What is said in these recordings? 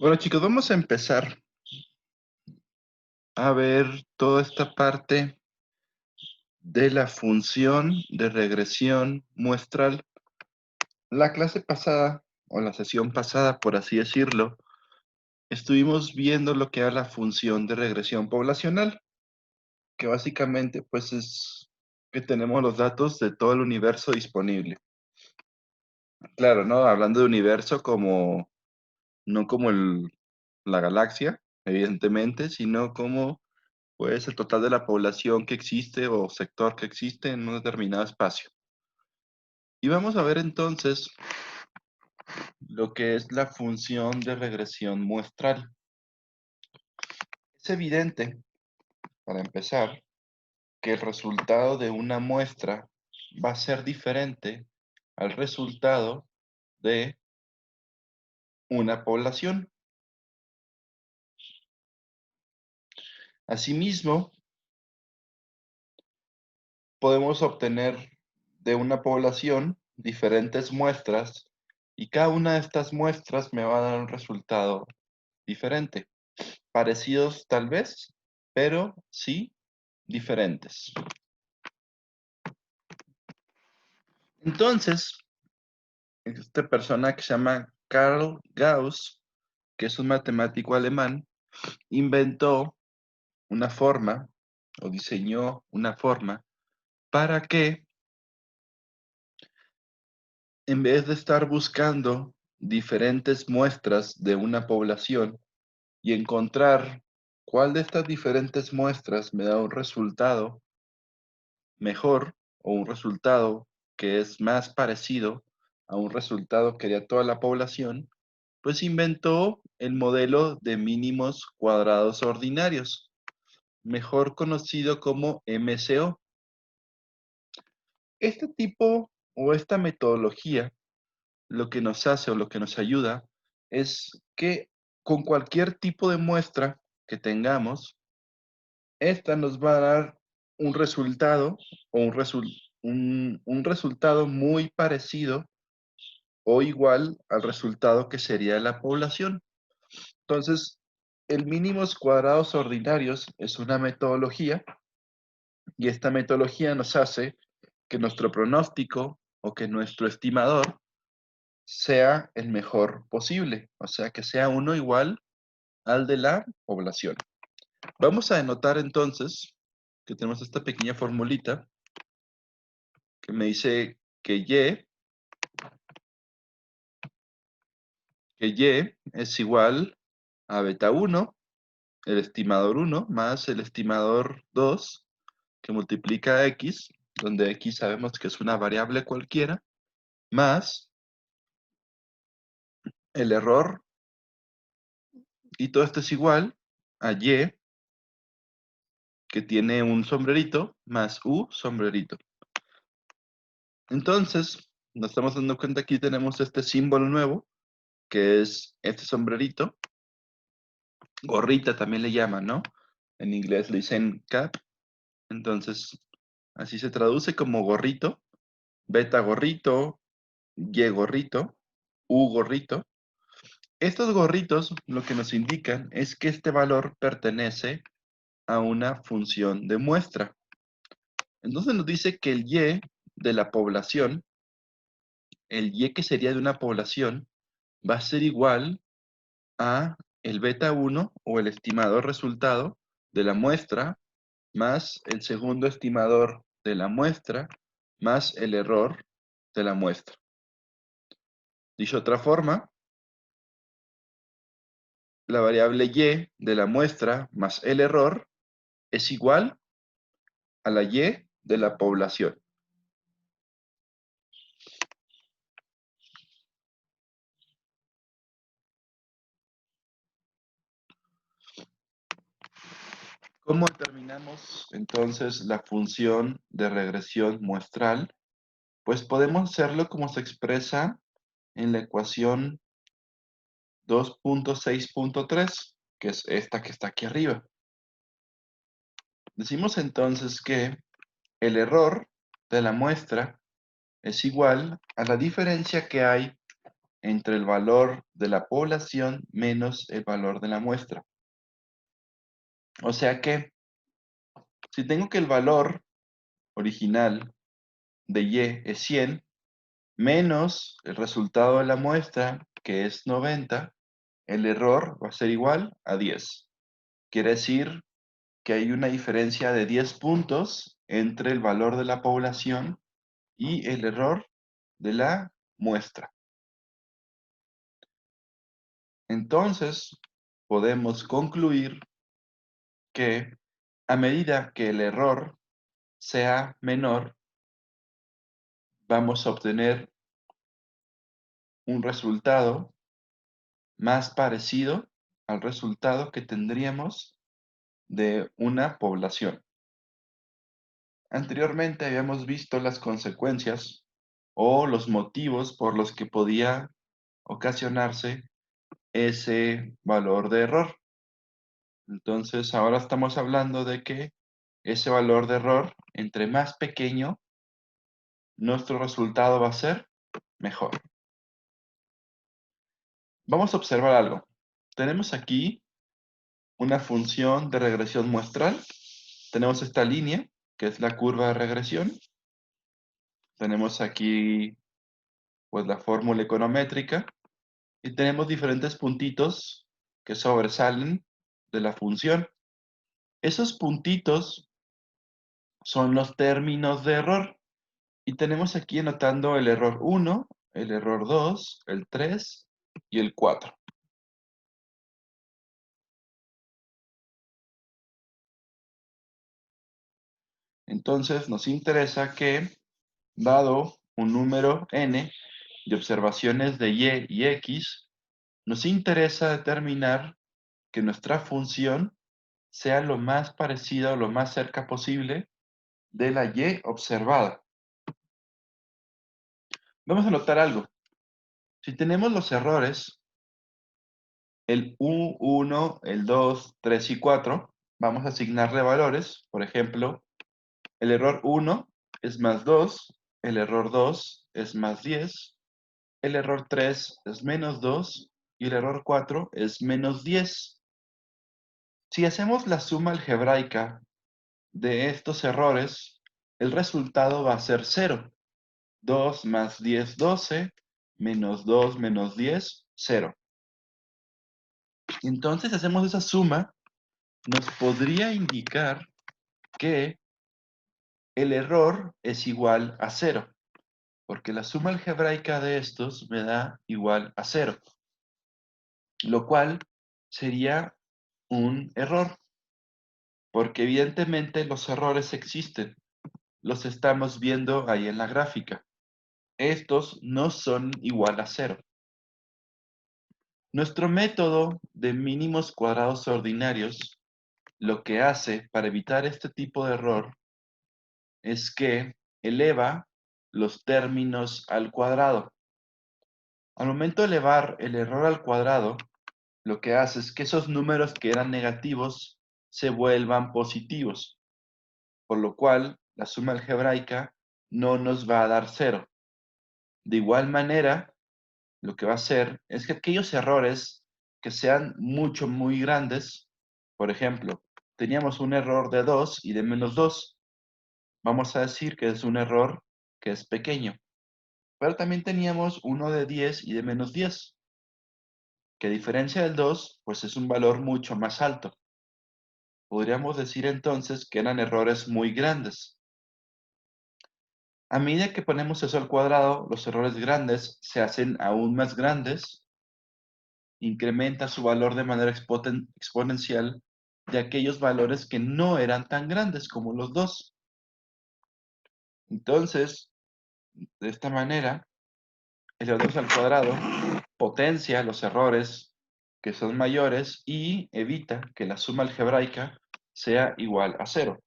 Bueno, chicos, vamos a empezar a ver toda esta parte de la función de regresión muestral. La clase pasada, o la sesión pasada, por así decirlo, estuvimos viendo lo que era la función de regresión poblacional, que básicamente pues es que tenemos los datos de todo el universo disponible. Claro, ¿no? Hablando de universo como, no como la galaxia, evidentemente, sino como pues el total de la población que existe o sector que existe en un determinado espacio. Y vamos a ver entonces lo que es la función de regresión muestral. Es evidente, para empezar, que el resultado de una muestra va a ser diferente al resultado de una población. Asimismo, podemos obtener de una población diferentes muestras y cada una de estas muestras me va a dar un resultado diferente. Parecidos tal vez, pero sí diferentes. Entonces, esta persona que se llama Carl Gauss, que es un matemático alemán, inventó una forma o diseñó una forma para que en vez de estar buscando diferentes muestras de una población y encontrar cuál de estas diferentes muestras me da un resultado mejor o un resultado que es más parecido a un resultado que haría toda la población, pues inventó el modelo de mínimos cuadrados ordinarios, mejor conocido como MCO. Este tipo o esta metodología lo que nos hace o lo que nos ayuda es que con cualquier tipo de muestra que tengamos, esta nos va a dar un resultado o un resultado muy parecido o igual al resultado que sería la población. Entonces, el mínimos cuadrados ordinarios es una metodología y esta metodología nos hace que nuestro pronóstico o que nuestro estimador sea el mejor posible, o sea, que sea uno igual al de la población. Vamos a denotar entonces que tenemos esta pequeña formulita que me dice que Y es igual a beta 1, el estimador 1, más el estimador 2, que multiplica a X, donde X sabemos que es una variable cualquiera, más el error, y todo esto es igual a Y, que tiene un sombrerito, más U, sombrerito. Entonces, nos estamos dando cuenta aquí tenemos este símbolo nuevo, que es este sombrerito, gorrita también le llaman, ¿no? En inglés le dicen cap, entonces así se traduce como gorrito, beta gorrito, Y gorrito, U gorrito. Estos gorritos lo que nos indican es que este valor pertenece a una función de muestra. Entonces nos dice que el Y de la población, el Y que sería de una población, va a ser igual a el beta 1 o el estimador resultado de la muestra más el segundo estimador de la muestra más el error de la muestra. Dicho de otra forma, la variable Y de la muestra más el error es igual a la Y de la población. ¿Cómo determinamos entonces la función de regresión muestral? Pues podemos hacerlo como se expresa en la ecuación 2.6.3, que es esta que está aquí arriba. Decimos entonces que el error de la muestra es igual a la diferencia que hay entre el valor de la población menos el valor de la muestra. O sea que, si tengo que el valor original de Y es 100, menos el resultado de la muestra, que es 90, el error va a ser igual a 10. Quiere decir que hay una diferencia de 10 puntos entre el valor de la población y el error de la muestra. Entonces, podemos concluir que a medida que el error sea menor, vamos a obtener un resultado más parecido al resultado que tendríamos de una población. Anteriormente habíamos visto las consecuencias o los motivos por los que podía ocasionarse ese valor de error. Entonces, ahora estamos hablando de que ese valor de error, entre más pequeño, nuestro resultado va a ser mejor. Vamos a observar algo. Tenemos aquí una función de regresión muestral. Tenemos esta línea, que es la curva de regresión. Tenemos aquí, pues, la fórmula econométrica. Y tenemos diferentes puntitos que sobresalen de la función. Esos puntitos son los términos de error. Y tenemos aquí anotando el error 1, el error 2, el 3 y el 4. Entonces nos interesa que, dado un número n de observaciones de y y x, nos interesa determinar que nuestra función sea lo más parecida o lo más cerca posible de la y observada. Vamos a notar algo. Si tenemos los errores, el u1, el 2, 3 y 4, vamos a asignarle valores. Por ejemplo, el error 1 es más 2, el error 2 es más 10, el error 3 es menos 2 y el error 4 es menos 10. Si hacemos la suma algebraica de estos errores, el resultado va a ser 0. 2 más 10, 12, menos 2 menos 10, 0. Entonces, si hacemos esa suma, nos podría indicar que el error es igual a 0, porque la suma algebraica de estos me da igual a 0, lo cual sería un error, porque evidentemente los errores existen, los estamos viendo ahí en la gráfica. Estos no son igual a 0. Nuestro método de mínimos cuadrados ordinarios lo que hace para evitar este tipo de error es que eleva los términos al cuadrado. Al momento de elevar el error al cuadrado, lo que hace es que esos números que eran negativos se vuelvan positivos, por lo cual la suma algebraica no nos va a dar 0. De igual manera, lo que va a hacer es que aquellos errores que sean muy grandes, por ejemplo, teníamos un error de 2 y de menos 2, vamos a decir que es un error que es pequeño. Pero también teníamos uno de 10 y de menos 10, que a diferencia del 2, pues es un valor mucho más alto. Podríamos decir entonces que eran errores muy grandes. A medida que ponemos eso al cuadrado, los errores grandes se hacen aún más grandes, incrementa su valor de manera exponencial de aquellos valores que no eran tan grandes como los 2. Entonces, de esta manera, elevadores al cuadrado potencia los errores que son mayores y evita que la suma algebraica sea igual a 0.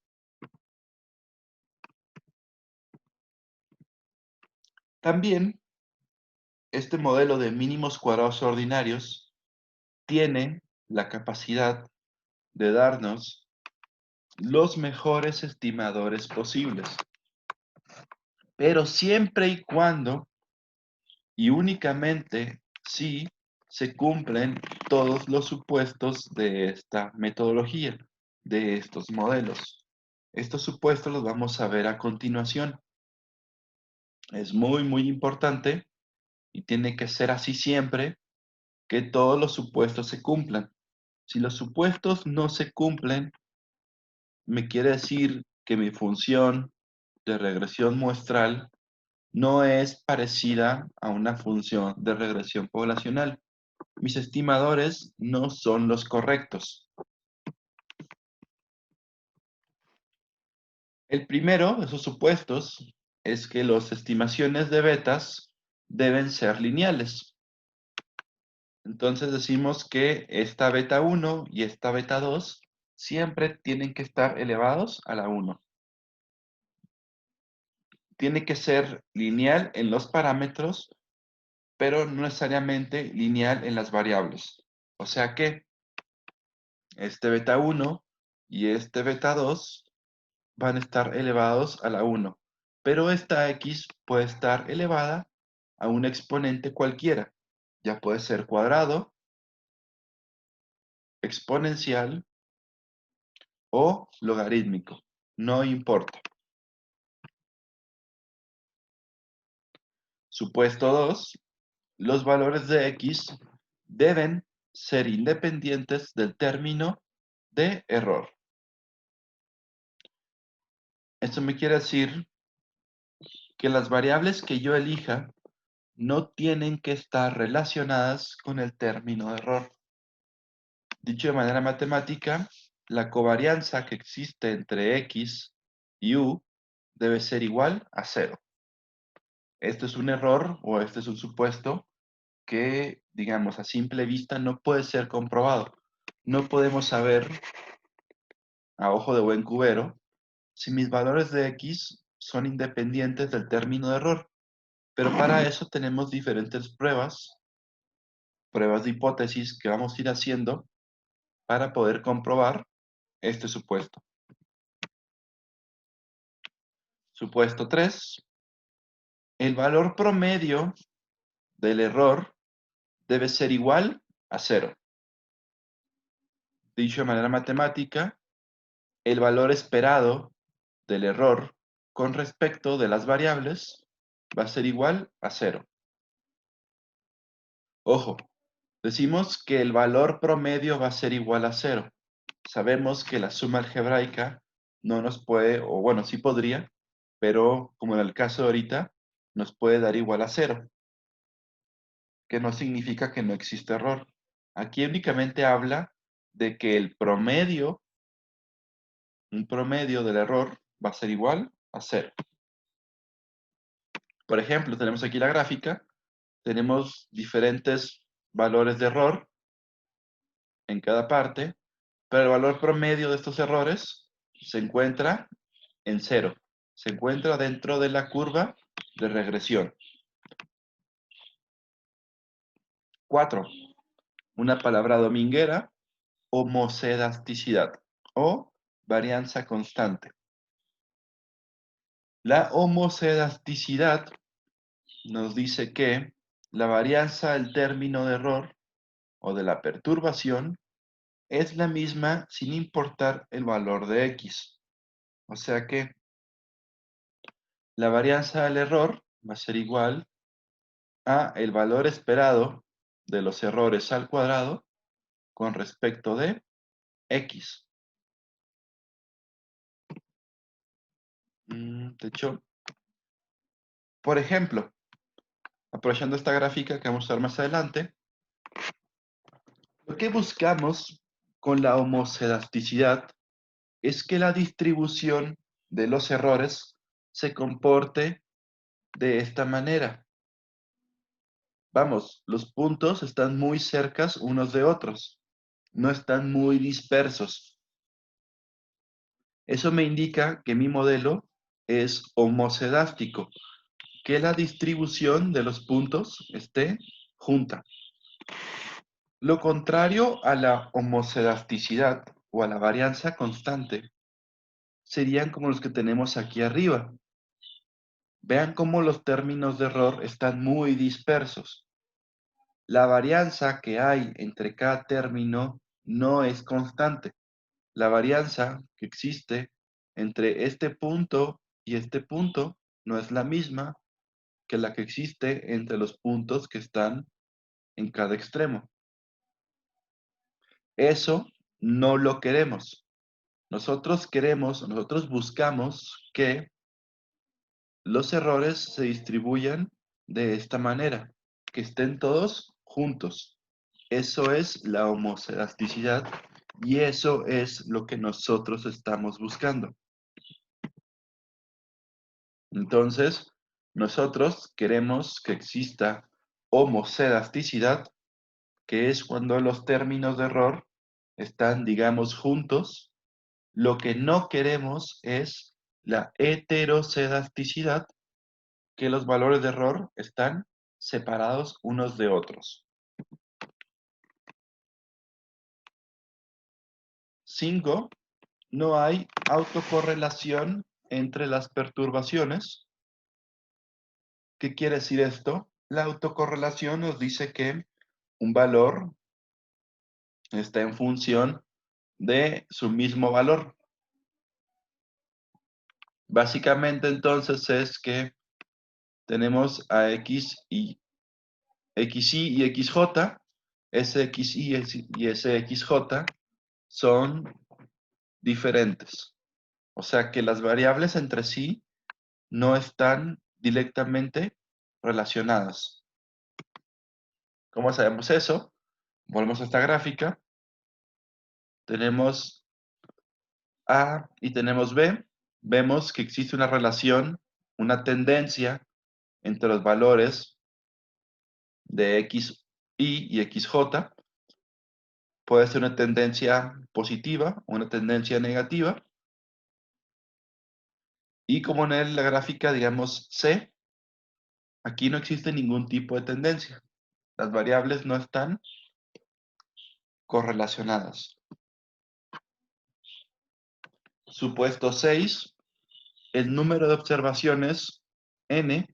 También, este modelo de mínimos cuadrados ordinarios tiene la capacidad de darnos los mejores estimadores posibles, pero siempre y cuando y únicamente si se cumplen todos los supuestos de esta metodología, de estos modelos. Estos supuestos los vamos a ver a continuación. Es muy, muy importante y tiene que ser así siempre que todos los supuestos se cumplan. Si los supuestos no se cumplen, me quiere decir que mi función de regresión muestral no es parecida a una función de regresión poblacional. Mis estimadores no son los correctos. El primero de esos supuestos es que las estimaciones de betas deben ser lineales. Entonces decimos que esta beta 1 y esta beta 2 siempre tienen que estar elevados a la 1. Tiene que ser lineal en los parámetros, pero no necesariamente lineal en las variables. O sea que este beta 1 y este beta 2 van a estar elevados a la 1, pero esta x puede estar elevada a un exponente cualquiera. Ya puede ser cuadrado, exponencial o logarítmico. No importa. Supuesto 2. Los valores de x deben ser independientes del término de error. Esto me quiere decir que las variables que yo elija no tienen que estar relacionadas con el término de error. Dicho de manera matemática, la covarianza que existe entre x y u debe ser igual a 0. Este es un error o este es un supuesto que, digamos, a simple vista no puede ser comprobado. No podemos saber, a ojo de buen cubero, si mis valores de x son independientes del término de error. Pero para eso tenemos diferentes pruebas de hipótesis que vamos a ir haciendo para poder comprobar este supuesto. Supuesto 3. El valor promedio del error debe ser igual a 0. Dicho de manera matemática, el valor esperado del error con respecto de las variables va a ser igual a 0. Ojo, decimos que el valor promedio va a ser igual a 0. Sabemos que la suma algebraica no nos puede, o bueno, sí podría, pero como en el caso de ahorita, nos puede dar igual a 0, que no significa que no existe error. Aquí únicamente habla de que el promedio, un promedio del error, va a ser igual a 0. Por ejemplo, tenemos aquí la gráfica, tenemos diferentes valores de error en cada parte, pero el valor promedio de estos errores se encuentra en 0. Se encuentra dentro de la curva de regresión. 4. Una palabra dominguera, homocedasticidad o varianza constante. La homocedasticidad nos dice que la varianza del término de error o de la perturbación es la misma sin importar el valor de x. O sea que la varianza del error va a ser igual a el valor esperado de los errores al cuadrado con respecto de x. De hecho, por ejemplo, aprovechando esta gráfica que vamos a ver más adelante, lo que buscamos con la homocedasticidad es que la distribución de los errores se comporte de esta manera. Vamos, los puntos están muy cercas unos de otros, no están muy dispersos. Eso me indica que mi modelo es homocedástico, que la distribución de los puntos esté junta. Lo contrario a la homocedasticidad o a la varianza constante serían como los que tenemos aquí arriba. Vean cómo los términos de error están muy dispersos. La varianza que hay entre cada término no es constante. La varianza que existe entre este punto y este punto no es la misma que la que existe entre los puntos que están en cada extremo. Eso no lo queremos. Nosotros buscamos que los errores se distribuyan de esta manera, que estén todos juntos. Eso es la homoelasticidad y eso es lo que nosotros estamos buscando. Entonces, nosotros queremos que exista homoelasticidad, que es cuando los términos de error están, digamos, juntos. Lo que no queremos es la heterocedasticidad, que los valores de error están separados unos de otros. 5. No hay autocorrelación entre las perturbaciones. ¿Qué quiere decir esto? La autocorrelación nos dice que un valor está en función de su mismo valor. Básicamente entonces es que tenemos a XY y XJ, SXY y SXJ son diferentes. O sea que las variables entre sí no están directamente relacionadas. ¿Cómo sabemos eso? Volvemos a esta gráfica. Tenemos A y tenemos B. Vemos que existe una relación, una tendencia entre los valores de XY y XJ. Puede ser una tendencia positiva o una tendencia negativa. Y como en la gráfica, digamos, C, aquí no existe ningún tipo de tendencia. Las variables no están correlacionadas. Supuesto 6, el número de observaciones n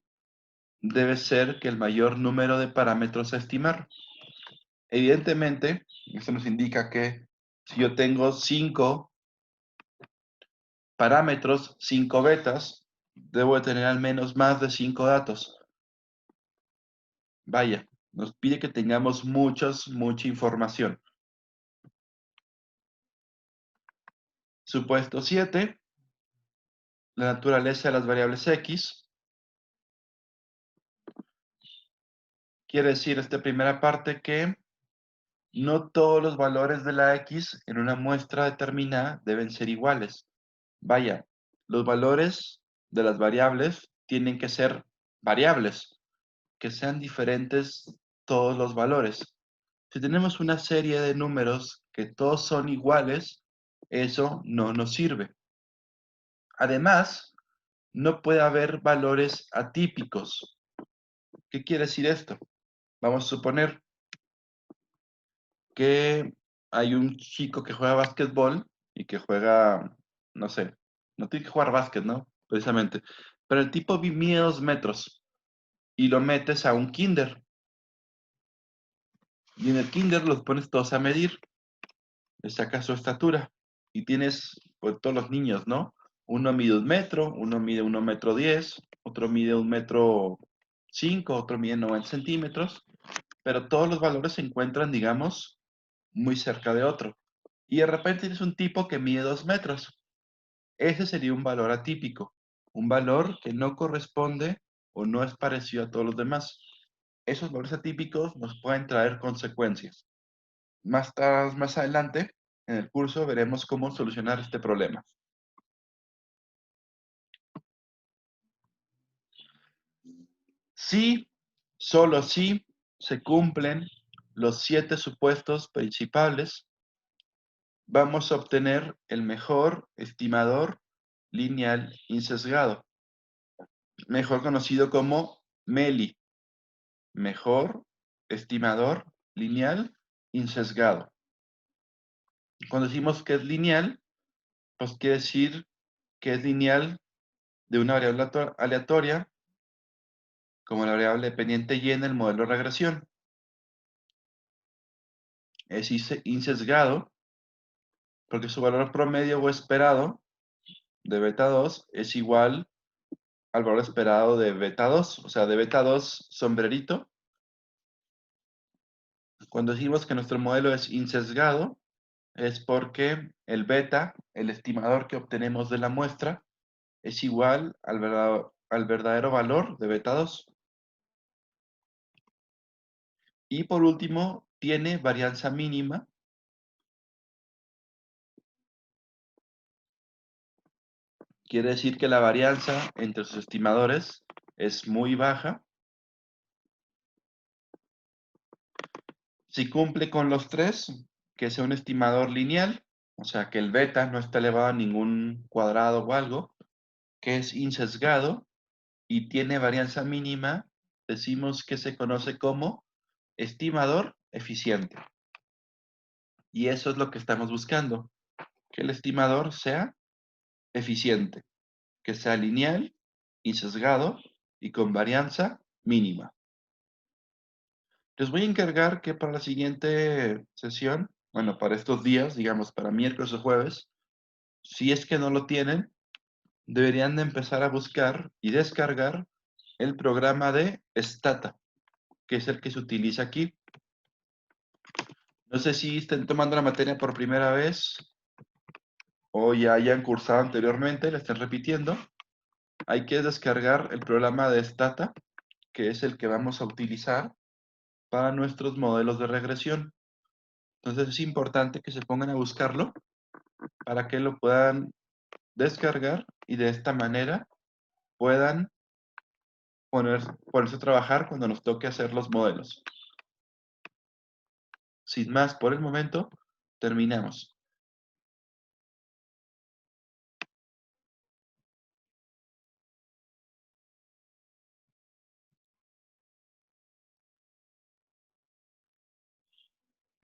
debe ser que el mayor número de parámetros a estimar. Evidentemente, esto nos indica que si yo tengo 5 parámetros, 5 betas, debo de tener al menos más de 5 datos. Vaya, nos pide que tengamos mucha información. Supuesto 7, la naturaleza de las variables x. Quiere decir esta primera parte que no todos los valores de la x en una muestra determinada deben ser iguales. Vaya, los valores de las variables tienen que ser variables, que sean diferentes todos los valores. Si tenemos una serie de números que todos son iguales, eso no nos sirve. Además, no puede haber valores atípicos. ¿Qué quiere decir esto? Vamos a suponer que hay un chico que juega básquetbol y que juega, no sé, no tiene que jugar básquet, ¿no? Precisamente. Pero el tipo mide 2 metros y lo metes a un kinder. Y en el kinder los pones todos a medir, le sacas su estatura y tienes, pues, todos los niños, ¿no? Uno mide 1 metro, uno mide 1 metro 10, otro mide 1 metro 5, otro mide 90 centímetros, pero todos los valores se encuentran, digamos, muy cerca de otro. Y de repente tienes un tipo que mide 2 metros. Ese sería un valor atípico, un valor que no corresponde o no es parecido a todos los demás. Esos valores atípicos nos pueden traer consecuencias. Más adelante, en el curso, veremos cómo solucionar este problema. Si, solo si, se cumplen los 7 supuestos principales, vamos a obtener el mejor estimador lineal insesgado, mejor conocido como MELI, mejor estimador lineal insesgado. Cuando decimos que es lineal, pues quiere decir que es lineal de una variable aleatoria, como la variable dependiente y en el modelo de regresión. es insesgado porque su valor promedio o esperado de beta 2 es igual al valor esperado de beta 2, o sea, de beta 2 sombrerito. Cuando decimos que nuestro modelo es insesgado, es porque el beta, el estimador que obtenemos de la muestra, es igual al verdadero valor de beta 2. Y por último, tiene varianza mínima. Quiere decir que la varianza entre sus estimadores es muy baja. Si cumple con los tres, que sea un estimador lineal, o sea, que el beta no está elevado a ningún cuadrado o algo, que es insesgado y tiene varianza mínima, decimos que se conoce como estimador eficiente. Y eso es lo que estamos buscando, que el estimador sea eficiente, que sea lineal, insesgado y con varianza mínima. Les voy a encargar que para la siguiente sesión, bueno, para estos días, digamos, para miércoles o jueves, si es que no lo tienen, deberían de empezar a buscar y descargar el programa de Stata, que es el que se utiliza aquí. No sé si estén tomando la materia por primera vez o ya hayan cursado anteriormente, la estén repitiendo. Hay que descargar el programa de Stata, que es el que vamos a utilizar para nuestros modelos de regresión. Entonces es importante que se pongan a buscarlo para que lo puedan descargar y de esta manera puedan ponerse a trabajar cuando nos toque hacer los modelos. Sin más por el momento, terminamos.